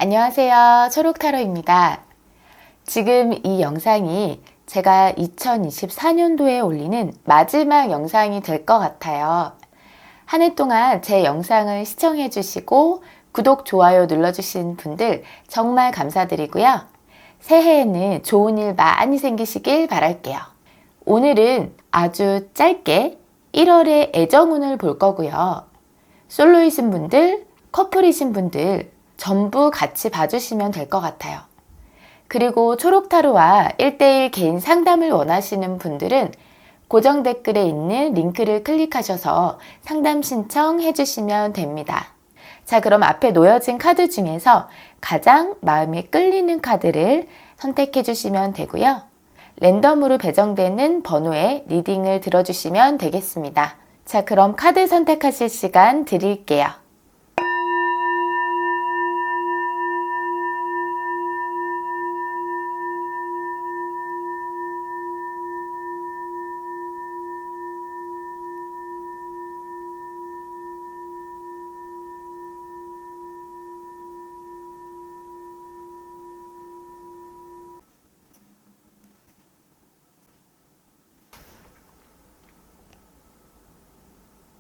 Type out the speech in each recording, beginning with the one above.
안녕하세요. 초록타로입니다. 지금 이 영상이 제가 2024년도에 올리는 마지막 영상이 될 것 같아요. 한 해 동안 제 영상을 시청해 주시고 구독, 좋아요 눌러주신 분들 정말 감사드리고요. 새해에는 좋은 일 많이 생기시길 바랄게요. 오늘은 아주 짧게 1월의 애정운을 볼 거고요. 솔로이신 분들, 커플이신 분들 전부 같이 봐주시면 될 것 같아요. 그리고 초록타로와 1대1 개인 상담을 원하시는 분들은 고정 댓글에 있는 링크를 클릭하셔서 상담 신청해 주시면 됩니다. 자, 그럼 앞에 놓여진 카드 중에서 가장 마음에 끌리는 카드를 선택해 주시면 되고요. 랜덤으로 배정되는 번호에 리딩을 들어주시면 되겠습니다. 자, 그럼 카드 선택하실 시간 드릴게요.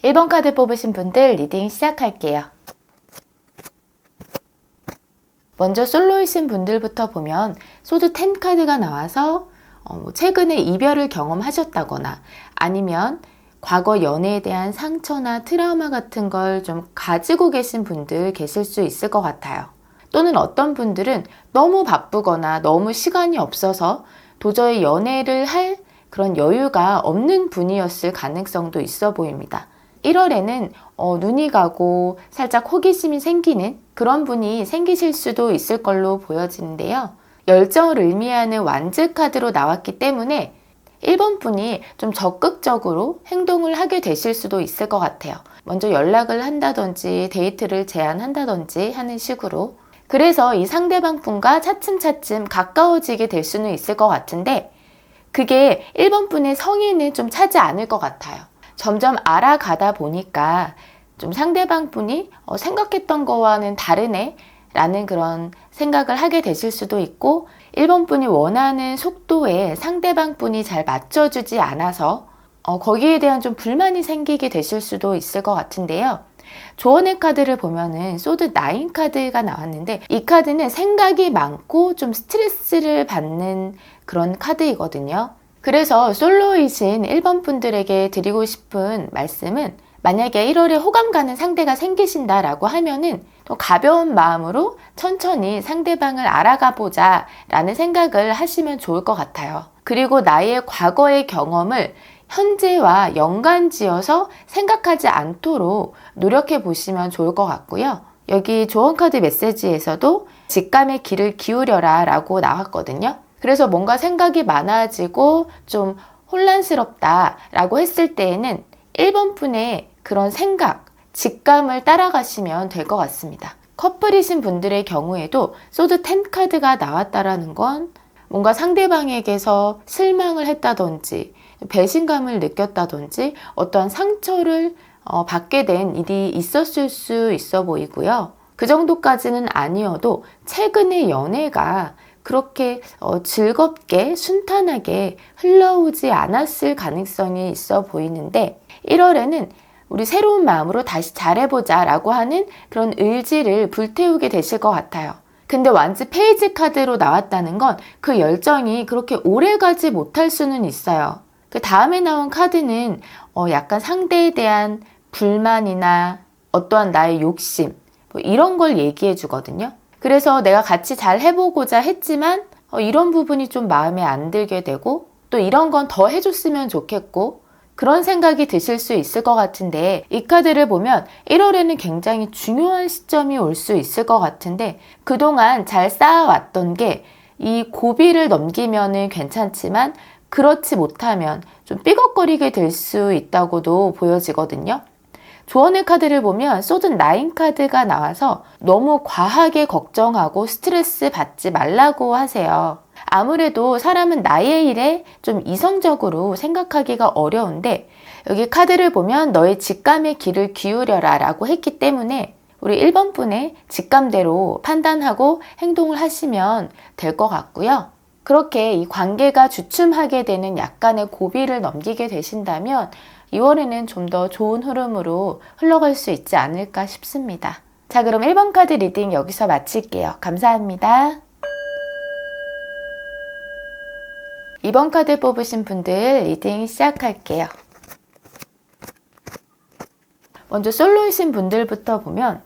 1번 카드 뽑으신 분들 리딩 시작할게요. 먼저 솔로이신 분들부터 보면 소드 10 카드가 나와서 최근에 이별을 경험하셨다거나 아니면 과거 연애에 대한 상처나 트라우마 같은 걸 좀 가지고 계신 분들 계실 수 있을 것 같아요. 또는 어떤 분들은 너무 바쁘거나 너무 시간이 없어서 도저히 연애를 할 그런 여유가 없는 분이었을 가능성도 있어 보입니다. 1월에는 눈이 가고 살짝 호기심이 생기는 그런 분이 생기실 수도 있을 걸로 보여지는데요. 열정을 의미하는 완즈 카드로 나왔기 때문에 1번 분이 좀 적극적으로 행동을 하게 되실 수도 있을 것 같아요. 먼저 연락을 한다든지 데이트를 제안한다든지 하는 식으로. 그래서 이 상대방 분과 차츰차츰 가까워지게 될 수는 있을 것 같은데 그게 1번 분의 성의는 좀 차지 않을 것 같아요. 점점 알아가다 보니까 좀 상대방 분이 생각했던 거와는 다르네 라는 그런 생각을 하게 되실 수도 있고 1번 분이 원하는 속도에 상대방 분이 잘 맞춰주지 않아서 거기에 대한 좀 불만이 생기게 되실 수도 있을 것 같은데요. 조언의 카드를 보면은 소드 9 카드가 나왔는데 이 카드는 생각이 많고 좀 스트레스를 받는 그런 카드이거든요. 그래서 솔로이신 1번 분들에게 드리고 싶은 말씀은 만약에 1월에 호감 가는 상대가 생기신다라고 하면은 또 가벼운 마음으로 천천히 상대방을 알아가 보자 라는 생각을 하시면 좋을 것 같아요. 그리고 나의 과거의 경험을 현재와 연관지어서 생각하지 않도록 노력해 보시면 좋을 것 같고요. 여기 조언카드 메시지에서도 직감의 귀를 기울여라 라고 나왔거든요. 그래서 뭔가 생각이 많아지고 좀 혼란스럽다 라고 했을 때에는 1번 분의 그런 생각, 직감을 따라가시면 될 것 같습니다. 커플이신 분들의 경우에도 소드 10 카드가 나왔다라는 건 뭔가 상대방에게서 실망을 했다든지 배신감을 느꼈다든지 어떠한 상처를 받게 된 일이 있었을 수 있어 보이고요. 그 정도까지는 아니어도 최근의 연애가 그렇게 즐겁게 순탄하게 흘러오지 않았을 가능성이 있어 보이는데 1월에는 우리 새로운 마음으로 다시 잘해보자 라고 하는 그런 의지를 불태우게 되실 것 같아요. 근데 완즈 페이지 카드로 나왔다는 건 그 열정이 그렇게 오래가지 못할 수는 있어요. 그 다음에 나온 카드는 약간 상대에 대한 불만이나 어떠한 나의 욕심 뭐 이런 걸 얘기해 주거든요. 그래서 내가 같이 잘 해보고자 했지만 이런 부분이 좀 마음에 안 들게 되고 또 이런 건 더 해줬으면 좋겠고 그런 생각이 드실 수 있을 것 같은데 이 카드를 보면 1월에는 굉장히 중요한 시점이 올 수 있을 것 같은데 그동안 잘 쌓아왔던 게 이 고비를 넘기면은 괜찮지만 그렇지 못하면 좀 삐걱거리게 될 수 있다고도 보여지거든요. 조언의 카드를 보면 소드 9 카드가 나와서 너무 과하게 걱정하고 스트레스 받지 말라고 하세요. 아무래도 사람은 나의 일에 좀 이성적으로 생각하기가 어려운데 여기 카드를 보면 너의 직감의 귀를 기울여라 라고 했기 때문에 우리 1번 분의 직감대로 판단하고 행동을 하시면 될 것 같고요. 그렇게 이 관계가 주춤하게 되는 약간의 고비를 넘기게 되신다면 2월에는 좀 더 좋은 흐름으로 흘러갈 수 있지 않을까 싶습니다. 자, 그럼 1번 카드 리딩 여기서 마칠게요. 감사합니다. 2번 카드 뽑으신 분들 리딩 시작할게요. 먼저 솔로이신 분들부터 보면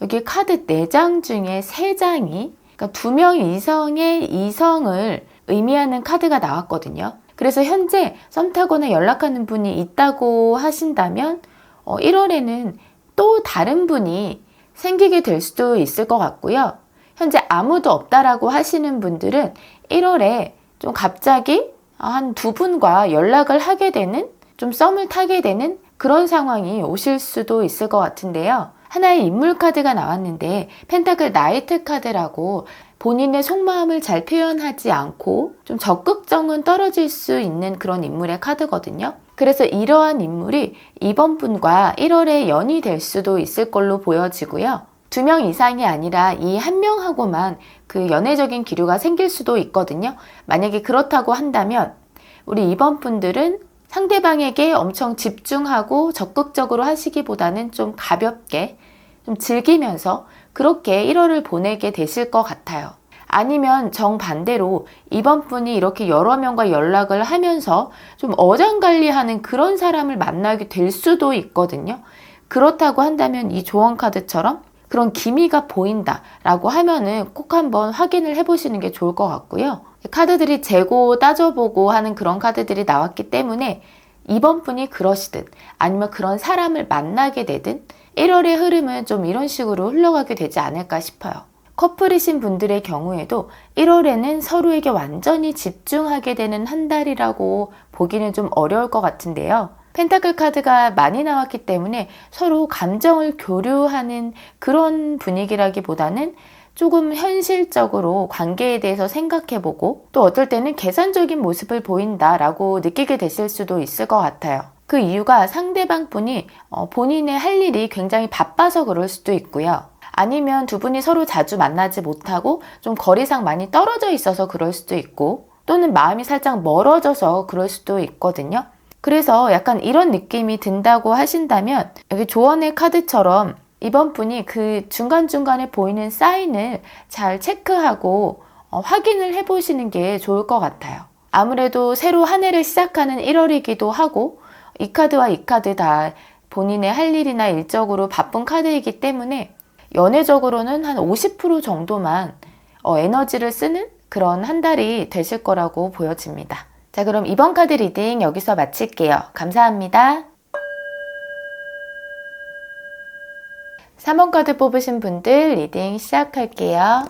여기 카드 4장 중에 3장이 그러니까 2명 이상의 이성을 의미하는 카드가 나왔거든요. 그래서 현재 썸 타거나 연락하는 분이 있다고 하신다면 1월에는 또 다른 분이 생기게 될 수도 있을 것 같고요. 현재 아무도 없다라고 하시는 분들은 1월에 좀 갑자기 한 2분과 연락을 하게 되는, 좀 썸을 타게 되는 그런 상황이 오실 수도 있을 것 같은데요. 하나의 인물 카드가 나왔는데 펜타클 나이트 카드라고 본인의 속마음을 잘 표현하지 않고 좀 적극성은 떨어질 수 있는 그런 인물의 카드거든요. 그래서 이러한 인물이 이번 분과 1월에 연이 될 수도 있을 걸로 보여지고요. 2명 이상이 아니라 이 한 명하고만 그 연애적인 기류가 생길 수도 있거든요. 만약에 그렇다고 한다면 우리 이번 분들은 상대방에게 엄청 집중하고 적극적으로 하시기보다는 좀 가볍게 좀 즐기면서 그렇게 1월을 보내게 되실 것 같아요. 아니면 정반대로 이번 분이 이렇게 여러 명과 연락을 하면서 좀 어장관리하는 그런 사람을 만나게 될 수도 있거든요. 그렇다고 한다면 이 조언 카드처럼 그런 기미가 보인다라고 하면은 꼭 한번 확인을 해보시는 게 좋을 것 같고요. 카드들이 재고 따져보고 하는 그런 카드들이 나왔기 때문에 이번 분이 그러시든 아니면 그런 사람을 만나게 되든 1월의 흐름은 좀 이런 식으로 흘러가게 되지 않을까 싶어요. 커플이신 분들의 경우에도 1월에는 서로에게 완전히 집중하게 되는 한 달이라고 보기는 좀 어려울 것 같은데요. 펜타클 카드가 많이 나왔기 때문에 서로 감정을 교류하는 그런 분위기라기보다는 조금 현실적으로 관계에 대해서 생각해보고 또 어떨 때는 계산적인 모습을 보인다라고 느끼게 되실 수도 있을 것 같아요. 그 이유가 상대방 분이 본인의 할 일이 굉장히 바빠서 그럴 수도 있고요. 아니면 두 분이 서로 자주 만나지 못하고 좀 거리상 많이 떨어져 있어서 그럴 수도 있고 또는 마음이 살짝 멀어져서 그럴 수도 있거든요. 그래서 약간 이런 느낌이 든다고 하신다면 여기 조언의 카드처럼 이번 분이 그 중간중간에 보이는 사인을 잘 체크하고 확인을 해보시는 게 좋을 것 같아요. 아무래도 새로 한 해를 시작하는 1월이기도 하고 이 카드와 이 카드 다 본인의 할 일이나 일적으로 바쁜 카드이기 때문에 연애적으로는 한 50% 정도만 에너지를 쓰는 그런 한 달이 되실 거라고 보여집니다. 자, 그럼 이번 카드 리딩 여기서 마칠게요. 감사합니다. 3번 카드 뽑으신 분들 리딩 시작할게요.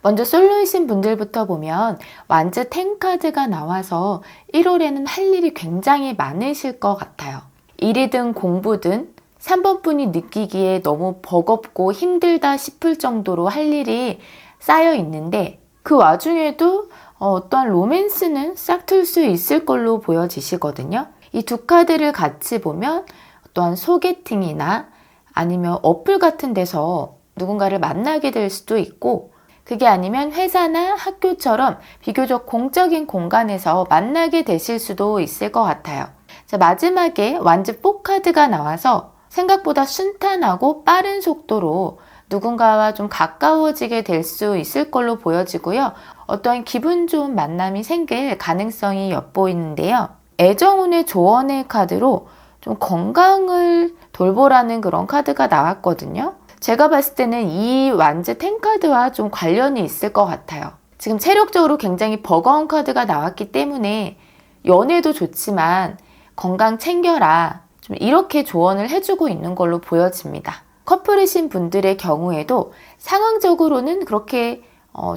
먼저 솔로이신 분들부터 보면 완즈 10 카드가 나와서 1월에는 할 일이 굉장히 많으실 것 같아요. 일이든 공부든 3번 분이 느끼기에 너무 버겁고 힘들다 싶을 정도로 할 일이 쌓여 있는데 그 와중에도 어떠한 로맨스는 싹틀 수 있을 걸로 보여지시거든요. 이 두 카드를 같이 보면 어떠한 소개팅이나 아니면 어플 같은 데서 누군가를 만나게 될 수도 있고 그게 아니면 회사나 학교처럼 비교적 공적인 공간에서 만나게 되실 수도 있을 것 같아요. 자, 마지막에 완즈 4 카드가 나와서 생각보다 순탄하고 빠른 속도로 누군가와 좀 가까워지게 될 수 있을 걸로 보여지고요. 어떠한 기분 좋은 만남이 생길 가능성이 엿보이는데요. 애정운의 조언의 카드로 좀 건강을 돌보라는 그런 카드가 나왔거든요. 제가 봤을 때는 이 완즈 10 카드와 좀 관련이 있을 것 같아요. 지금 체력적으로 굉장히 버거운 카드가 나왔기 때문에 연애도 좋지만 건강 챙겨라. 좀 이렇게 조언을 해주고 있는 걸로 보여집니다. 커플이신 분들의 경우에도 상황적으로는 그렇게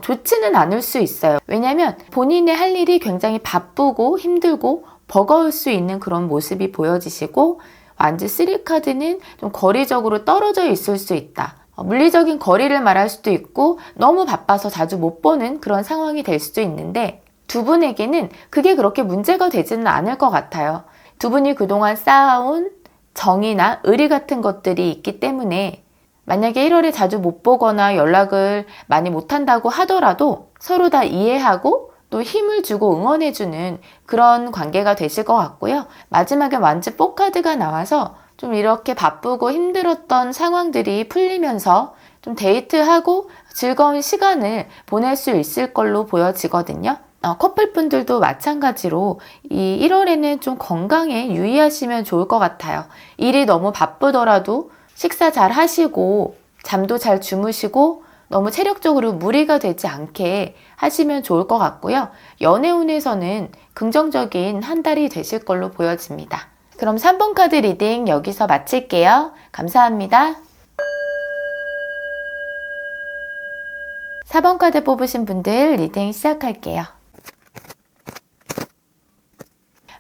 좋지는 않을 수 있어요. 왜냐하면 본인의 할 일이 굉장히 바쁘고 힘들고 버거울 수 있는 그런 모습이 보여지시고 완즈 3 카드는 좀 거리적으로 떨어져 있을 수 있다. 물리적인 거리를 말할 수도 있고 너무 바빠서 자주 못 보는 그런 상황이 될 수도 있는데 두 분에게는 그게 그렇게 문제가 되지는 않을 것 같아요. 두 분이 그동안 쌓아온 정이나 의리 같은 것들이 있기 때문에 만약에 1월에 자주 못 보거나 연락을 많이 못 한다고 하더라도 서로 다 이해하고 또 힘을 주고 응원해주는 그런 관계가 되실 것 같고요. 마지막에 완즈 4카드가 나와서 좀 이렇게 바쁘고 힘들었던 상황들이 풀리면서 좀 데이트하고 즐거운 시간을 보낼 수 있을 걸로 보여지거든요. 커플분들도 마찬가지로 이 1월에는 좀 건강에 유의하시면 좋을 것 같아요. 일이 너무 바쁘더라도 식사 잘 하시고 잠도 잘 주무시고 너무 체력적으로 무리가 되지 않게 하시면 좋을 것 같고요. 연애운에서는 긍정적인 한 달이 되실 걸로 보여집니다. 그럼 3번 카드 리딩 여기서 마칠게요. 감사합니다. 4번 카드 뽑으신 분들 리딩 시작할게요.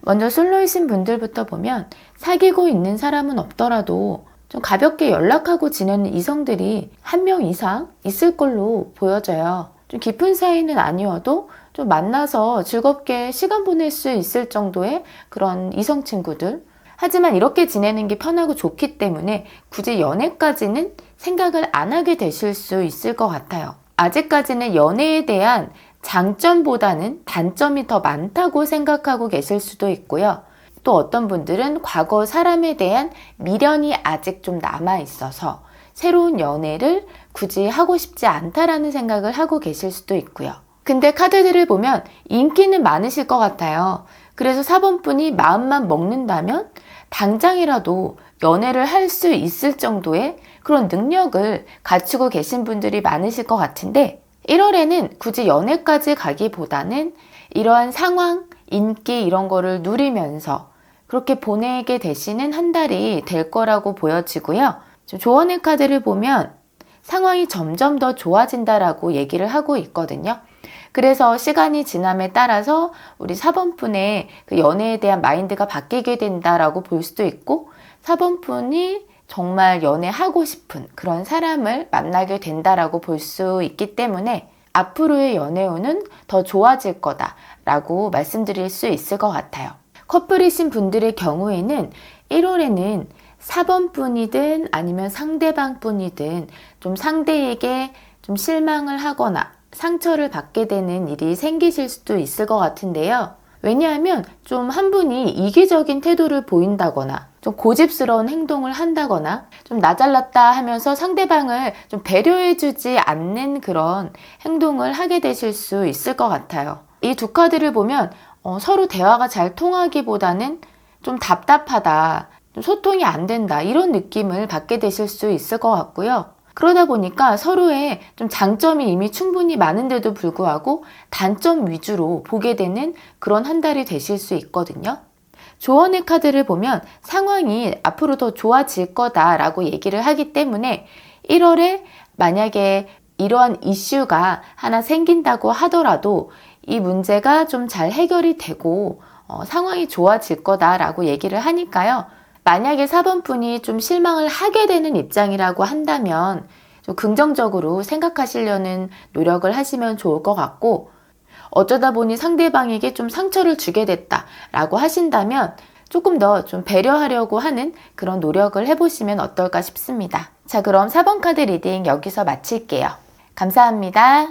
먼저 솔로이신 분들부터 보면 사귀고 있는 사람은 없더라도 좀 가볍게 연락하고 지내는 이성들이 한 명 이상 있을 걸로 보여져요. 좀 깊은 사이는 아니어도 좀 만나서 즐겁게 시간 보낼 수 있을 정도의 그런 이성 친구들. 하지만 이렇게 지내는 게 편하고 좋기 때문에 굳이 연애까지는 생각을 안 하게 되실 수 있을 것 같아요. 아직까지는 연애에 대한 장점보다는 단점이 더 많다고 생각하고 계실 수도 있고요. 또 어떤 분들은 과거 사람에 대한 미련이 아직 좀 남아 있어서 새로운 연애를 굳이 하고 싶지 않다라는 생각을 하고 계실 수도 있고요. 근데 카드들을 보면 인기는 많으실 것 같아요. 그래서 4번 분이 마음만 먹는다면 당장이라도 연애를 할 수 있을 정도의 그런 능력을 갖추고 계신 분들이 많으실 것 같은데 1월에는 굳이 연애까지 가기보다는 이러한 상황, 인기 이런 거를 누리면서 그렇게 보내게 되시는 한 달이 될 거라고 보여지고요. 조언의 카드를 보면 상황이 점점 더 좋아진다라고 얘기를 하고 있거든요. 그래서 시간이 지남에 따라서 우리 4번 분의 그 연애에 대한 마인드가 바뀌게 된다라고 볼 수도 있고 4번 분이 정말 연애하고 싶은 그런 사람을 만나게 된다라고 볼 수 있기 때문에 앞으로의 연애운은 더 좋아질 거다라고 말씀드릴 수 있을 것 같아요. 커플이신 분들의 경우에는 1월에는 4번 분이든 아니면 상대방 분이든 좀 상대에게 좀 실망을 하거나 상처를 받게 되는 일이 생기실 수도 있을 것 같은데요. 왜냐하면 좀 한 분이 이기적인 태도를 보인다거나 좀 고집스러운 행동을 한다거나 좀 나 잘났다 하면서 상대방을 좀 배려해주지 않는 그런 행동을 하게 되실 수 있을 것 같아요. 이 두 카드를 보면 서로 대화가 잘 통하기보다는 좀 답답하다, 좀 소통이 안 된다 이런 느낌을 받게 되실 수 있을 것 같고요. 그러다 보니까 서로의 좀 장점이 이미 충분히 많은데도 불구하고 단점 위주로 보게 되는 그런 한 달이 되실 수 있거든요. 조언의 카드를 보면 상황이 앞으로 더 좋아질 거다라고 얘기를 하기 때문에 1월에 만약에 이러한 이슈가 하나 생긴다고 하더라도 이 문제가 좀 잘 해결이 되고 상황이 좋아질 거다라고 얘기를 하니까요. 만약에 4번 분이 좀 실망을 하게 되는 입장이라고 한다면 좀 긍정적으로 생각하시려는 노력을 하시면 좋을 것 같고 어쩌다 보니 상대방에게 좀 상처를 주게 됐다라고 하신다면 조금 더 좀 배려하려고 하는 그런 노력을 해보시면 어떨까 싶습니다. 자, 그럼 4번 카드 리딩 여기서 마칠게요. 감사합니다.